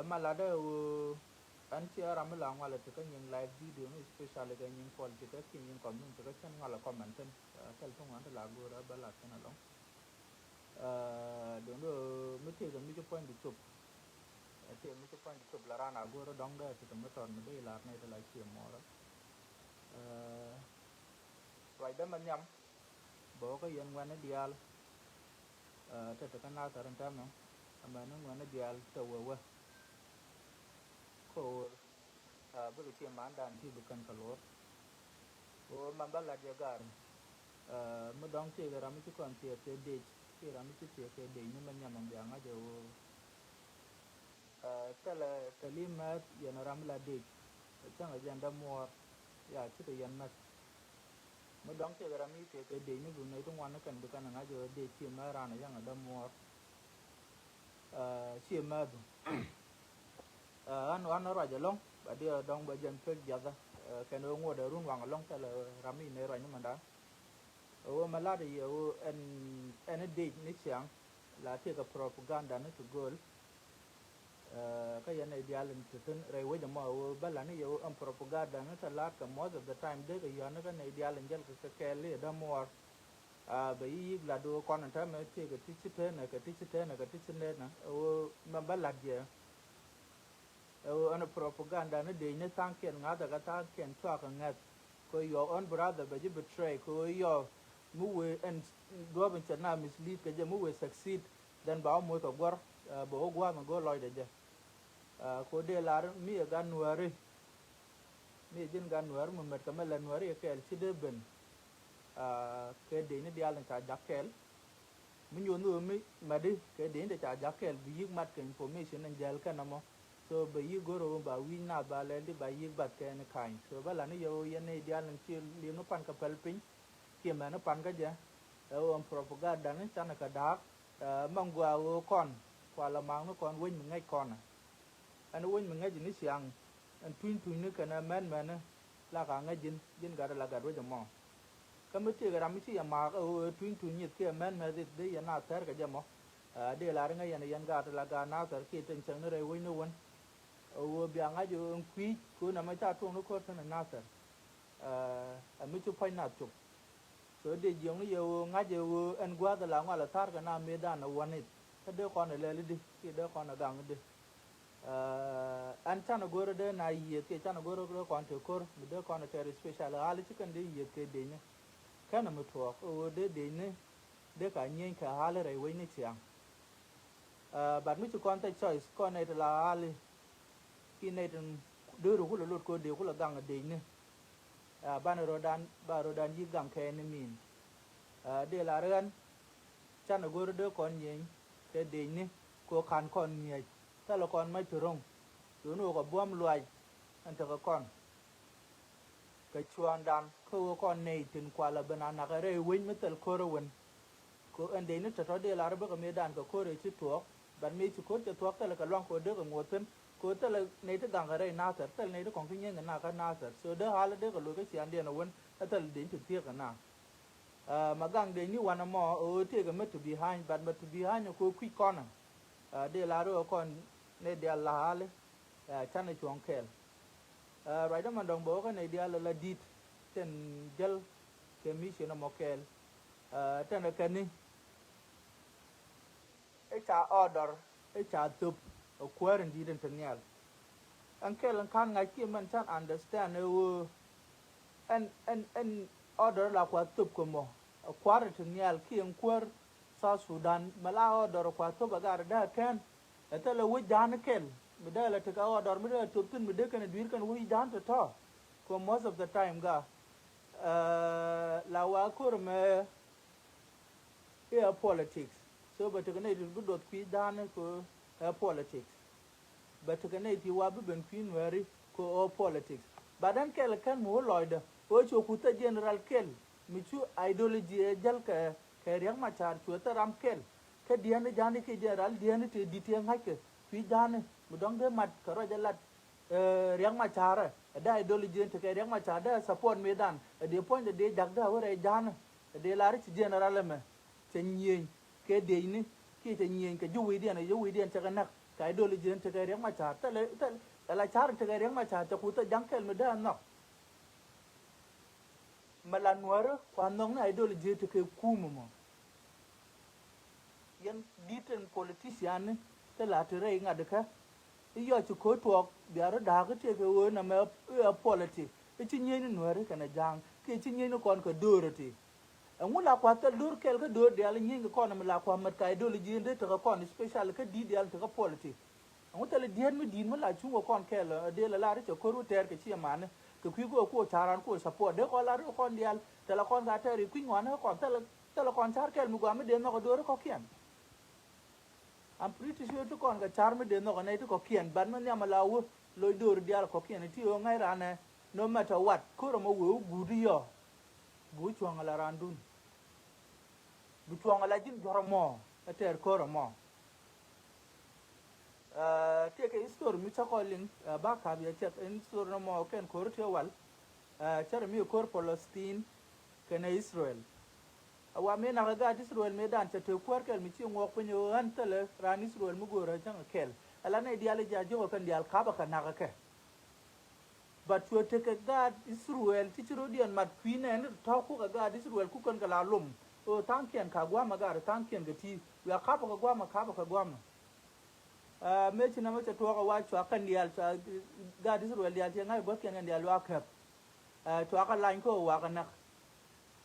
mà là đó anh chị ở làm là ngoài là cái những live video nó special cái những politics cái những comment cái chân ngoài là comment tên cái thông qua là gua đó bala cái nào đó đúng rồi mới thấy rằng mấy cái point được chụp thì mấy cái point được chụp là ra nào gua đó đóng đó thì tụi mới toàn mình đây là này là chuyện mỏ đó vậy đó mình nhắm bố cái yên quan nó dial thế cái nào tại anh em mà nó quan nó dial tàu qua cô bây giờ mà anh đang thì bukan kalau mà bắt là giờ gar mới đóng thì cái rami chỉ còn thì cái date thì rami chỉ thì cái date nhưng mà nhắm bằng dạng aja cái là cái limit ya nó rami là date chẳng là dạng đam mua ya chỉ cái dạng mới đóng thì cái rami thì cái date nó vừa này trong quan nó cần bukan là aja date chỉ mà ra này dạng đam mua chỉ mà anh nói rồi long và dia dong bagian pek jaga kan ngo da run wang long tala rami ne ra nyama da o malade yo en date ni chiang la te ka propaganda ne to gol ka yana idealen tutun rewe da ma o bala ne yo an propaganda ne ta la ka most of the time de ka yana ka ne idealen jal ka kele da more ba yi la do kon ta me te ka tichite na ka tichite na ka tichite na o ma bala je anh propaganda nó đi nó tăng kiện ngã ta cái tăng kiện cho cái ngã coi your own brother bây giờ betray coi your mua anh đua bên chân nam mislead cái giờ mua succeed dan bảo mua cái quar bảo qua mà go lòi đấy giờ coi đây là mi ở gan nuer mi trên gan nuer mà mất cái là nuer cái chỉ để bên cái đấy nó đi ăn cái giá kẹl mình nhớ nữa mi mà đi cái đấy để trả giá kẹl vì mặt cái information anh giao cái nào so ba yi goro ba wi na ba le di ba yi bat ke ne kain so ba la ne yo ye ne dia nan chi li no pan ka pel pin ki ma no pan ka ja o propaganda ne chan ka dak mang gwa o kon kwa la mang no kon win ngai kon an win ngai ni siang an twin ne kana man man la ka ngai jin ga la ga ro jamo ka mi ti ga ram chi ya ma o twin ni ke man ma de ya na ter ka jamo de la ngai ya ne yan ga la ga na ter ki ten chang ne re win no won o biang ai jo quý cô nằm ở cha tuông nó có thân là Nasir ở mấy chục phẩy nát chục rồi để giống như giờ ngay giờ anh qua từ làng ngoài là thar cái nam Medan ởวันนี้cái đứa con này lên đi cái đứa con là gang đi anh cha nó gọi ra này gì cái cha nó gọi ra con thì cô đứa con là cái special là ali chỉ cần đi gì cái đấy nhá cái nào mới thuộc o để đấy nhá để cả nhiên cả ali rồi với nhá chiang bạn mấy chục con tay choice con này là ali khi này đưa được cái lột cô đều có là gang ở đây nè ban rodan gì gang khe này mình để là răn cha nó gọi đứa con nhện cái đây nè cô khăn con nhện ta là con mấy churong rồi nó có buông loài anh ta có con cái chuan đan cô con này tin qua là bên anh cái này win mới tới cô rồi cô anh đây nó cho để là bây giờ mới đan của cô rồi chứ thuốc bạn mấy chú cô cho thuốc ta là cái loang cô đứa cái ngồi thân cô ta là này ta đang cái này Nasir ta này ta còn cái nhân cái Nasir so đứa hai là đứa cái lối cái chuyện điên là quên ta đến trực tiếp cái nào mà gang đến như one more ở thì cái mất to behind but mất to behind cô quý con để là rồi con này để là hai chăn này chuồng kẹl rồi đó mà đồng bố cái này để là dit trên gel cái mission nó mọc kẹl trên là cái này cái trả order cái trả tục ở quê人 didn't tell anh kêu anh khăn ngay kia mình chẳng understand nếu anh order là quá tục của mo ở quê人 tell khi anh quê South Sudan mà là order quá tục ở đây đã khen thế là với dàn kêu bây giờ là thực order bây giờ tục tin bây giờ cái này đuổi cái với dàn cho thọ có most of the time ga là quá kur mà politics so but cái này được đột quỹ dàn của politics but cái này thì qua bên phim very co politics badan kel kan mo loida o cho kuta general kel michu ideology jal ka riang ma char chu ta ram kel ka diane jani ke general diane te ditiang hak fi jane budong de mat ka ro jalat riang ma char da ideology te ka riang ma char da support medan de point de jak da hore jana de lari general me chen yin ke de ni ki te nyen ke juwi den te kana ka ideology te ka riang ma cha ta la char te ka riang ma cha ta ku ta jangkel me da no malan nuer kwa nong na ideology te ke kumu mo yan diten politician te la te re nga de ka iyo chu ko to biara da ga te ke wo na me politics e chi nyen nuer kana jang ke chi nyen kon ko doroti ngula kwa ta dur kel ka dur dial nyen ko na la kwa mat ka ideology de te ko ni special ka di dial te ka politics nguta le dien mi din la chu kon kel de la re ko ru ter ke chi man ke ku ko charan ko support de ko la ru kon dial te la kon ga te ri ku ngwana ko te la kon char kel mu ga me de no ko dur ko kien I'm pretty sure to con ga char me de no ne to ko kien ban man ya mala wo lo dur dial ko kien ti o ngai rane no matter what ko ro mo wo gu di yo bu chuang la randun bu chuang la jin joro mo ter ko ro mo te ke histor mi ta ko ling ba ka bi te in sur no mo ken ko te wal char mi ko Palestine ken Israel awa me na ga Israel me dan te ko kel mi chi ngok penyo an tele ran Israel mu go ra jang kel ala ne dial ja jo kan dial ka ba ka na ka but you take a God Israel teacher dian mat queen and talk ko ga Israel ku kan kala lum o tankian ka gwa ma ga tankian ga ti ya ka ba ka gwa ma ka ba ka gwa ma me chi na ma to ga wa chwa kan dial cha ga Israel dial ti ngai bo ken dial wa ka to ka lain ko wa ka na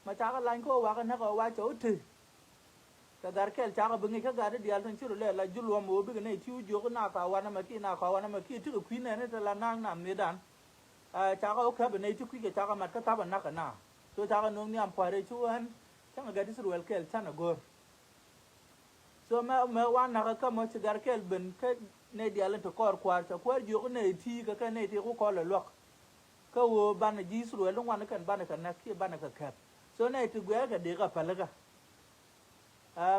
ma cha ka lain ko wa ka na ko wa cho ti ka gar kel cha ka bungi ka ga dial tan chiru le la julwa mo bi ne ti u jo na ka wa na ma ki ti ku queen ne ta la nang na me dan cha có cái bên này chú quý cái cha có mặt cái tháp nát cái nào tôi cha có nông niệm phải đấy chú anh chắc là cái đi sửa cái cha nó gor so mà quan nào cái mà chỉ cái bên cái này đi lên to cor qua cho qua dù cái này thì cái này thì cũng có là luộc cái wo ban này đi sửa lúc quan cái ban này cái nát kia ban này cái kẹp so này thì cái để cái phải là cái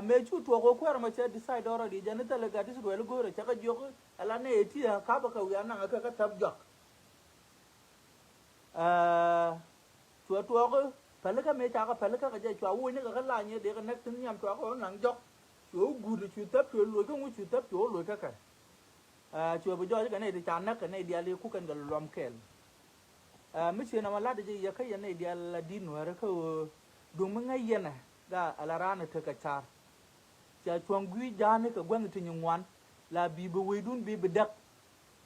mấy chú tua có qua mà chỉ decide đó rồi đi cho nên là cái đi sửa lúc gor chắc cái dù cái là này thì cá bạc cái ăn năng cái tháp giặc chùa có phải là cái mấy cha có phải là cái chùa vui nữa cái là như để cái nét tính nhầm chùa có nặng dốc chùa gù thì chùa tấp chùa lùi cái ngôi chùa tấp chùa lùi cái chùa bây giờ cái này thì chán nát cái này đi khu cần cái lom kẹl mấy chuyện nào mà lát thì giờ cái này đi là đi nữa cái đúng mấy ngày này đã là ra này thôi cái char chùa chuông quý giá này cái quan thì nhung ngoan là bị bùi đun bị đắc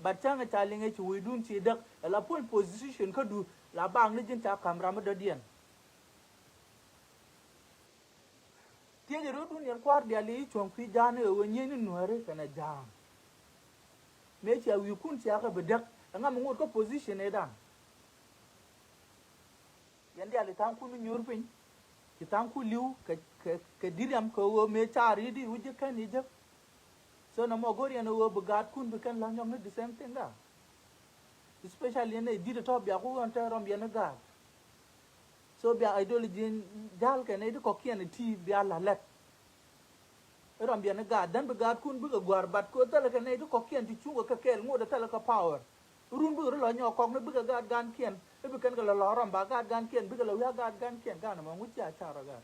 but changa chaling e chui dun chi dak la point position ka du la bang le jin ta camera ma dodian tie je ro dun yan kwar dia li chong fi jane o nyen ni nuare kana jam me cha wi kun cha ka bedak nga mo ngot ko position e dan yan dia le tan ku nu nyor pin ki tan ku liu ka diriam ko me cha ri di uje kan ni je so na mo gori na wo bugat kun bi kan la nyom ne the same thing da especially ne di de to bia ko on ta rom bia na ga so bia ideology dal ka ne de ko kien ti bia la let rom bia na ga dan bugat kun bi ga gwar bat ko ta la ka ne de ko kien ti chu ka kel ngo de ta la ka power run bu ro nyo ko ne bi ga gan kien e bi kan ga la rom ba ga gan kien bi ga la ga gan kien ga na mo ngu cha cha ra ga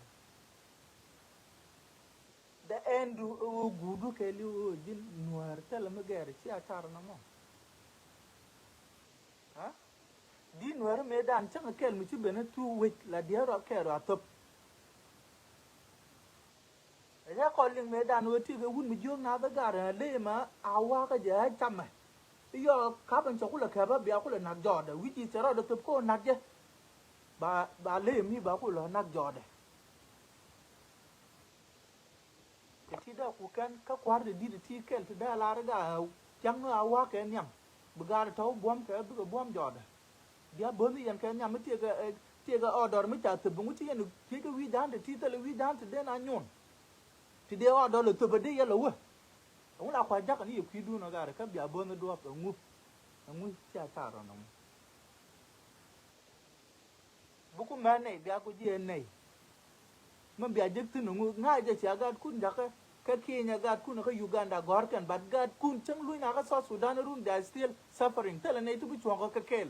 the end gudu ke li o jin nuar tel me ger ci atar na mo ha di nuar me dan chang kel mi ci bene tu wit la dia ro ke ro top ya ko ling me dan wo ti ke wun mi jong na ba gar le ma awa ka je cham ma yo ka ban cho ku la ka ba bia ku la nak jo de wi ji se ro de top ko nak je ba le mi ba ku la nak jo de ti da ku kan ka kwar de di ti kel ti da la ga chang awa ke nyam bu ga to bom ke bu bom jo de dia bom yan ke nyam ti ga order mi cha tu bu ti yan ti ga wi dan de ti ta le wi dan ti de na nyon ti de order le tu ba de ya lo wa ông la kwa jak ni ku du na ga ka bia bom do pa ngu cha ta ro no bu ku ma nei bia ku ji nei man bia jek tu ngu ngai je cha ga kun da ka Kenya ga kun ka Uganda gor kan but ga kun chang lui na ka South Sudan run they still suffering tell ne tu bu chuang ka kel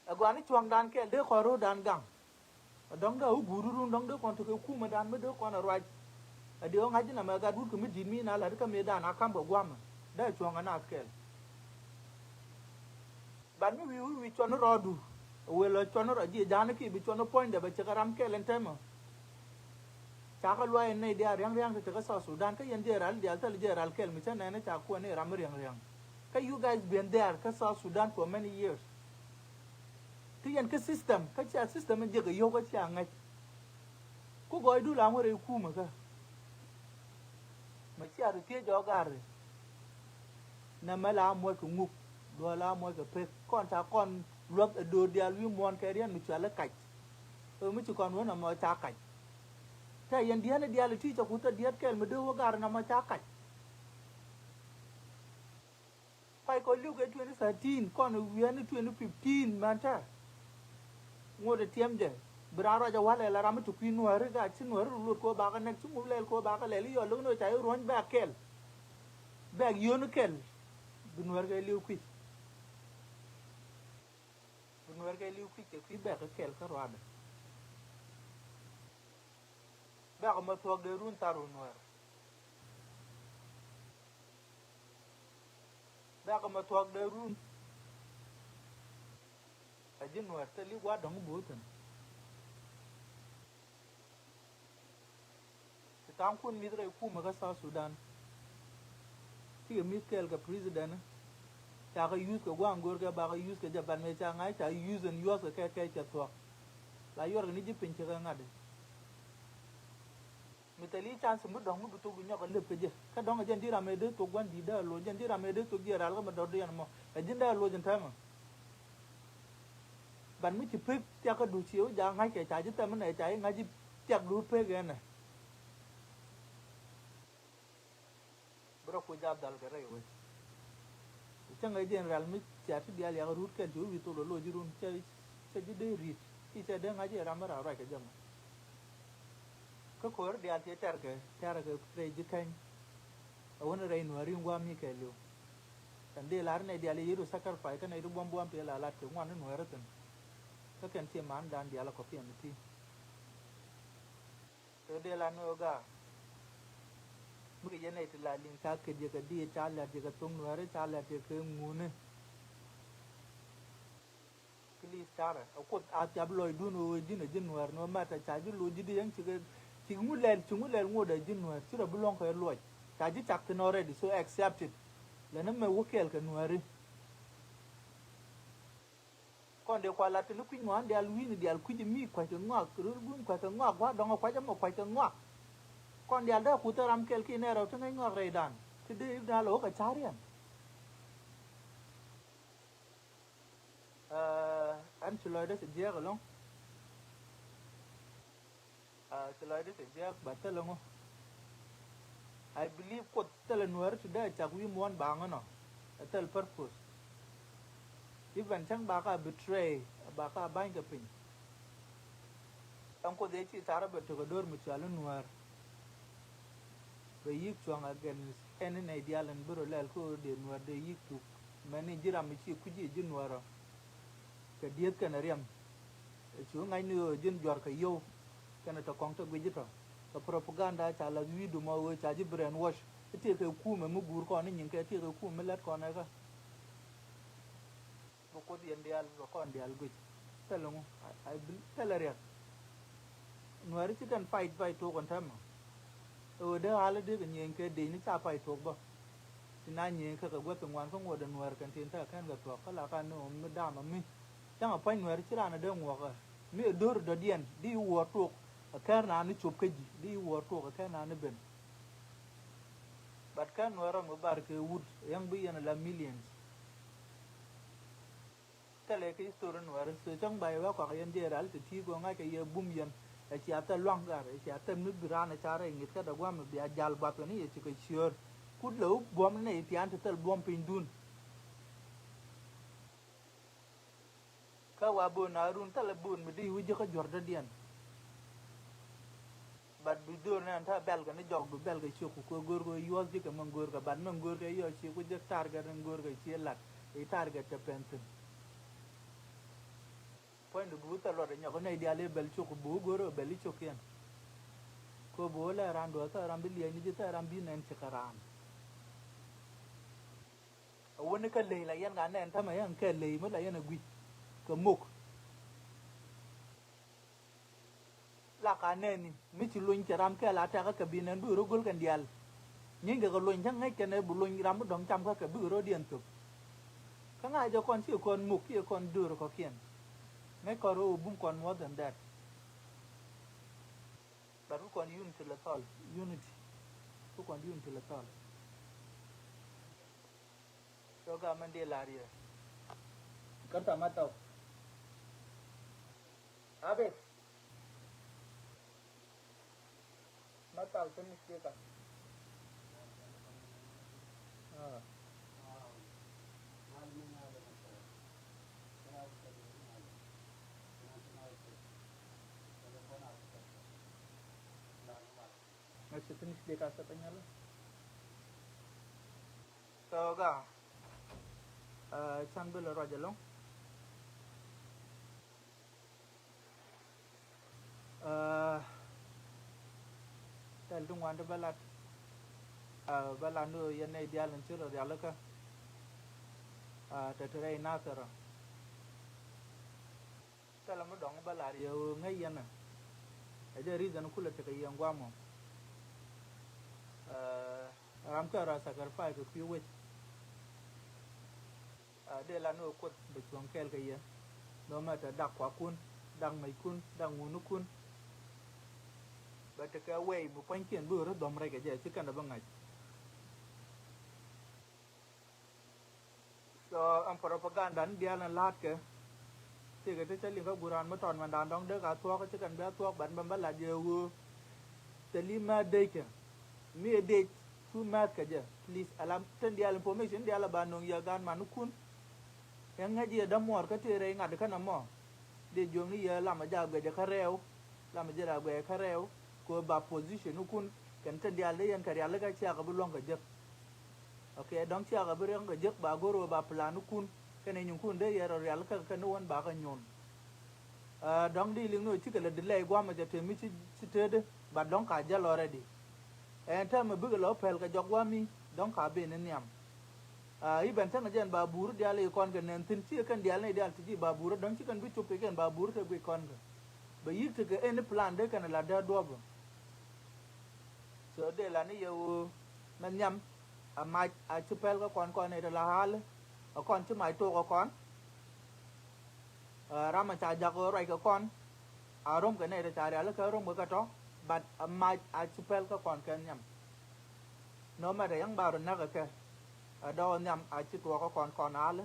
agwani chuang dan kel de khoro dan gang dong da u guru run dong de kon to ku ma dan me de kon right adio ngaji na ma ga dur kumi dinmi na la ka me da na kam bo gwam da chonga na skel ban mi wi chono rodu welo chono roji jana ki bi chono point de ba chakaram kelen tema chaka lwa ne dia riang te ka sa Sudan ka yen jeral dia tal jeral kel mi chana ne cha ko ne ram riang ka you guys been there ka sa Sudan for many years ti yen ka system ka cha system je ga yo ka cha ngai ku goy du la ngore ku ma ka ma cha ru tie jo gar na ma la mo ku nguk do la mo ka pe kon ta kon luộc đồ dia lui muôn cái riêng mình chọn là cạch mới chỉ còn muốn là mà cha cạch thế hiện dia là thi cho cút dia cái mà đưa vào nằm mà cha cạch phải có lưu cái 2013 còn ở viên 2015 mà cha ngồi để tiêm chứ bữa ra cho hoa là làm chụp phim nuôi cái chín nuôi luộc cô bà cái này chúng mua lên cô bà cái lấy lý lúc nó chạy rốn bạc kel bạc yun kel nuôi cái lưu quỷ nuer cái lưu khí cái bạc cái kel cái road bạc mà thuộc de run taru nuer bạc mà thuộc de run ajin nuer te li wa dong bu ten te tam kun mi dre ku ma ka sa Sudan ti mi kel ka president ta ka use ka gwang gor ka ba ka use ka japan me cha ngai ta use and use ka cha to la yor ni ji pin cha ngade mi tali chance mu dong mu to gu nyaka le peje ka dong jen dira me de to gwan di da lo jen dira me de to gira al ma do de mo ka jin da lo jen ta ma ban mi chi pe ta ka du chiu ja ngai ke cha ji ta ne cha ngai ji chak du pe ge ne bro ko jab dal ke re we chẳng ai general mi chả thì dia liang root kan ju vi to lo ji run che ji de rit ki che de ngaji ram ra ra ke jam ko kor dia che tar ke pre Jikany awon re no ri ngwa mi ke lu tan de lar ne dia le yiru sakar pai ka ne ru bom pe la lat ke ngwan no ra tan ka ken che man dan dia la ko pi mi ti de la no ga mu ke ne ti la ling ka ke je ka di cha la je ka tung no ra cha la je ke ngune kili stara ko a jab loy du no jin jin war no ma ta cha ju lo ji di yang chi ngu lel ngo da jin war chi ra bulong ko loy cha ji chak no ready so accept it le na me wokel ka no ri kon de kwa la te lu kwin wan de al wi ni de al kwin mi kwa te ngwa ru gun kwa te ngwa wa dong kwa ja mo kwa te ngwa kon de al da ku te ram kel ki ne ra te ngwa re dan ti de da lo ka cha rian anh chỉ nói đấy sẽ giết rồi không? Chỉ nói đấy sẽ giết bản thân luôn không? I believe cốt tell nuer today chắc we muốn bang nó, tell purpose. Even chẳng bác betray, bác bang cái pin. Ông có đấy chỉ thara bật cái door một chỗ nuer. Bây giờ chuang against any idea lần bữa rồi cô để nuer để yik tu, mình chỉ làm chỉ cứ chỉ nuer rồi. Cái điếc cái này riêng, chú ngay nữa dân giọt cái yêu, cái này ta con ta bây giờ cái propaganda chả là duy đủ mà chả chỉ brainwash, cái cái khu mà mua bùr con này những cái khu mà lát con này cả, bố có tiền đi ăn, bố con đi ăn cái, thế là không, thế là riêng, người chỉ cần fight thôi còn thầm, đó là cái những cái đấy nó chả fight thôi bao, thì nay những cái quét từng ngoan không ngồi đần người cần tiền ta cái thôi, cái là cái nó mới đam mà mình chẳng apa nuer chira na de ngwa mi dor do dien di wo to ka na ni chop kaji di wo to ka na ni ben bat kan nuer mo bar ke wood yang bi yana la millions tele ke story nuer so chang bai wa ka yan je ral ti ko nga ke ye bum yan e chi ata long gar e chi ata mi grana chare ngit ka da gwa me bia jal ba to ni e chi ko sure kud lo bom ne ti an tel bom pin dun ka wa bon arun tala bon mi di wuje ka jorda dian bad bi do na ta bel ga ni jog du bel ga ci ko gor go yoz di ka man gor ga ban man gor ga yo ci ko je targa ren gor ga ci lat e targa te penten point du ta lo de nyako ne dia le bel ci ko bu gor bel ci ko yen ko bo le ran do ta ran bi le ni ta ran bi nen chikaran woni ka le la yan ga nen ta ma yan ka le mo la yan gwi ka muk la ka nen ni mi ci luñ ci ram ka la ta ka bi nen bu ro gol kan dial ñi nga ko luñ jang ngay kene bu luñ ram dong cham ka bu ro dien tu ka nga jo kon ci kon muk ki kon dur ko kien ngay ko ro bum kon more than that baru kon unity la tol unity ko kon unity la tol so ga man de la ria kata matau abe matau tani ka Masih tenis dia katanya lah. So ga, sambil raja long. Tel tungguan tu balat, balat tu yang ni dia lancur dia leka. Tercerai Nasir. Kalau mau dong balat dia ngai yang na. Ada reason kulit terkait yang gua mau. Ram ka ra sacrifice ko fi wet de la no ko be chuang kel ka ye no ma ta dak kwa kun dang mai kun dang ngunu kun ba ta ka we bu pan kien bu ro dom re ka je ci kan da bangai so am propaganda dia na lat ke ti ka te ling ka buran ma ton man dan dong de ka to ka ci kan ba to ban ban ba la je wu te lima de ke mi de tu mat kaja please alam ten dia information dia la banong ya gan manukun yang ngaji ada mor ka tere ngad kana mo de joni ya la ma jabe de kareu la ma jira be kareu ko ba position ukun kan ten dia le yan kari ala ka chia ka bulong ka jek okay dong chia ka burong ka jek ba goro ba plan ukun kene nyun kun de ya ro ya ka ka no ba ka nyon dong di ling no chi ka le de le gwa ma je te mi chi te de ba dong ka ja already ta mà bước lỡ phèn cái giọt qua mi đóng cả bên nên nhầm ý bản thân là dân bà bùr dia lấy con cái nền tin chia cái dia này dia chỉ bà bùr đóng chỉ cần biết chụp cái bà bùr thì cái con cái bởi ý thì cái any plan đấy cái này là đa đua rồi so đây là nó yêu mình nhầm mai chụp cái con này là hal con chứ mai to con ra mà trả giặc rồi cái con rom cái này là trả ra là cái rom cái đó but mai chụp cái con cái nhầm nó mà để yang bảo nó cái đó nhầm chụp cái con al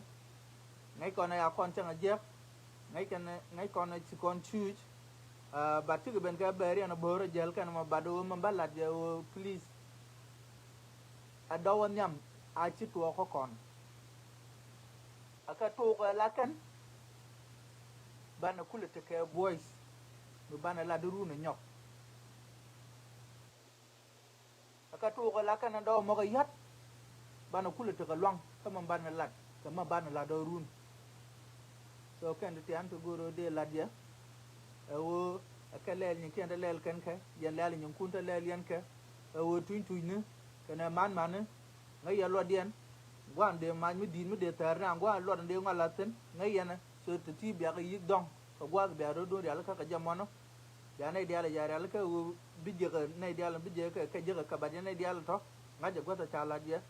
ngay con này con chẳng là dép ngay con này chỉ con chui but chứ cái bên cái beri nó bừa gel cái mà bà đồ mà bắt lại giờ please đó nhầm chụp cái con cái tu cái lá căn ban nó kulit cái voice nó ban là đuru nó nhọc ka tu ka la kana do mo ka yat bana kula to ka long ka man bana lat ka ma bana la do run so kan ti an to goro de la dia wo ka lel ni ken da lel kan ka yan lel ni kun ta lel yan ka wo tuin tuin ne kana man ne ngai ya lo dien wan de man mi din mi de tar na gwa lo de ngala ten ngai yana so to ti bia ka yik dong ka gwa bia do ya la ka jamono ya này dia la ya la ka bijje ka này dia la bijje ka je ka ba ne dia la to nga je gota cha la dia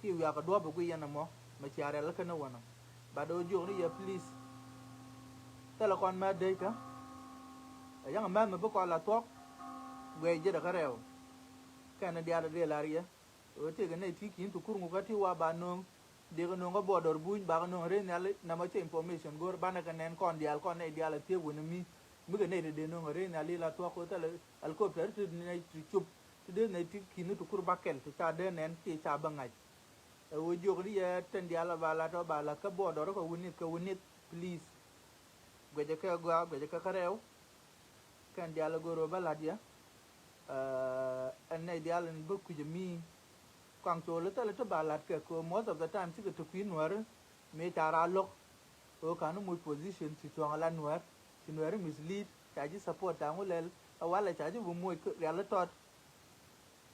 ki ya ka do ba ku yana mo ma cha la ka na wana ba do jo ni ya please ta la kon ma de ka yang ma ba ko la to we je da ka rew ka na dia la de la ria o te ga ne ti kin tu kurungu ka ti wa ba no de ga no ga bo dor buñ ba ga no re na ma che information gor ba na ka nen kon dia kon ne dia la te wona mi mưa này để nó ngồi đây là la tua có ta là alcohol phải từ này chụp từ đây này thì khi nó tụt kur bakel thì ta đây nén thì ta bằng ngày ở chỗ đi trên dia là bà là cái bộ đó có unit please bây giờ cái kareo kan dia là goro bà là dia anh này dia là bức cái mi quang chỗ là ta là bà là cái có most of the time chỉ cái tụi pin nuer mấy ta ra lok ở cả nó một position chỉ cho là nuer nuer mislead chaji support ta ngulel awala chaji bu moy ya la tot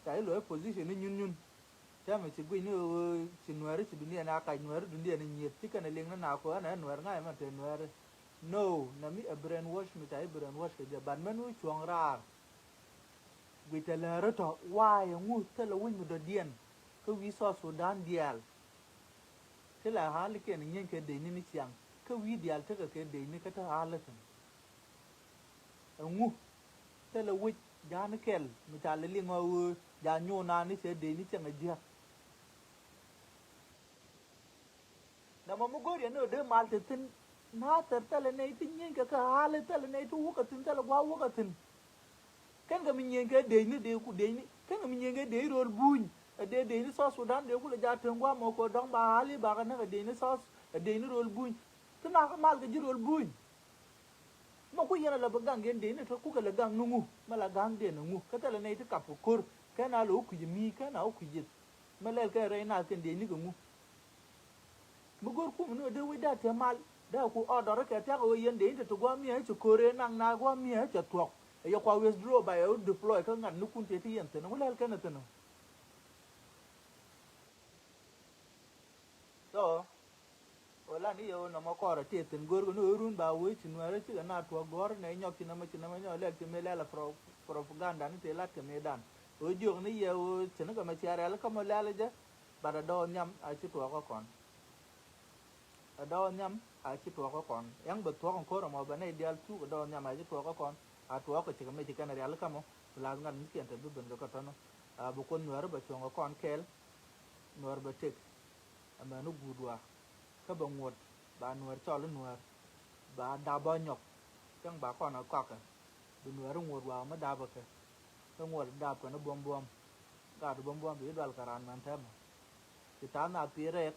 cái lối position nó nhún thế mà chỉ quỳ như chỉ nuer chỉ dunia na cái nuer dunia này nhiệt chỉ cần liên nó nào có này nuer ngay mà thế nuer no nami a brainwash mi tai brainwash ke jaban manu chuang rar quỳ thế là rất to why ngu thế là win một đợt điên cái ví so Sudan dial thế là há lý cái này nhân cái đấy nên chiang cái ví dial thế cái đấy nên cái thứ há là ngu thế là win giá nó kẹt mi tai là liên ngô giá nhô na ní sẽ đấy ní chẳng là gì na ma mugor ya no de mal te tin na ter tele nei tin yin ka hale tele nei tu ka tin tele wa ka tin kan ga min yin ka de ni de ku de ni kan ga min yin ga de rol buñ de ni so Sudan de ku le ja ten wa mo ko dong ba hali ba ka na de ni so de ni rol buñ tin na ka mal ga ji rol buñ ma ku yana la ba gang gen de ni to ku ka la gang nungu ma la gang de nungu ka tele nei ta ka pu kur ka na lo ku ji mi ka na ku ji ma le ka re na ken de ni ga ngu mugor ku no de we da te mal da ku order ke ta ko yen de to gwa mi ha kore nang na gwa mi ha tok e yo kwa withdraw by o deploy ka ngan nu kun te ti yen te no le ka na te no so wala ni yo no mo ko ra te ten gor no run ba we ti no ra ti na to gor ne nyok ti na ma nyo le ti me le la propaganda ni te la ke me dan o jog ni yo ti no ka ma ti ara la ka mo la je ba da do nyam a ti to ko kon ở đó nhắm ai chỉ tua có còn yang bật tua con cô mà bên này đi ăn chú ở đó nhắm ai chỉ tua có còn à tua có chỉ cái mấy chỉ cái này là cái mà là ngăn những kiện từ bên đó cái đó à bộ con nuôi bật tua có con kel nuôi bật chết mà nó bù đùa các bà nguột bà nuôi cho lên nuôi bà đào bao nhọc chẳng bà con nó cọc à bà nuôi nó nguột vào mới đào bật cái nguột đào cái nó buông buông cả nó buông buông bị đoạt cả ran man thêm thì tám nào pía rệt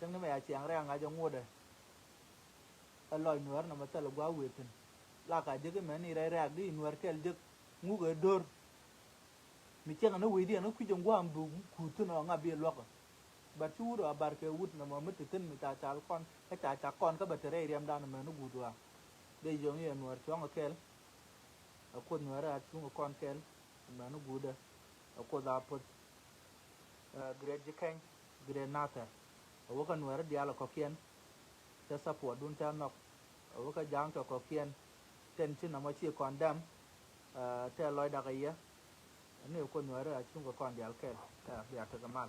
chẳng nó mẹ chàng ra ngay trong ngô đây loài nuôi nó mà ta là quá weird tin là cả cái mấy này ra đi nuôi cái được ngô cái đor mình chẳng nó weird đi nó cứ trong quá am đủ cụ tin nó ngã bia lock bà chú rồi bà cái wood nó mà mất tin mình ta chả con cái chả con cái bật rây riêng đan mà nó bù đùa đây giống như nuôi chó cái ở con nuôi ra chúng con cái mà nó bù đây ở con da pot great Jikany great Nasir ở cái nuôi ra dia là có kiênจะสะปวดดุนจะนอกเอาก็ย่างจะก็เคียนเต้นชิ้นนำมาชี้ก่อนดำแต่ลอยดักไอ้เหี้ยอันนี้คนเหนือเลยชุ่มกับก่อนเดียวแค่เบียดถึงกันมา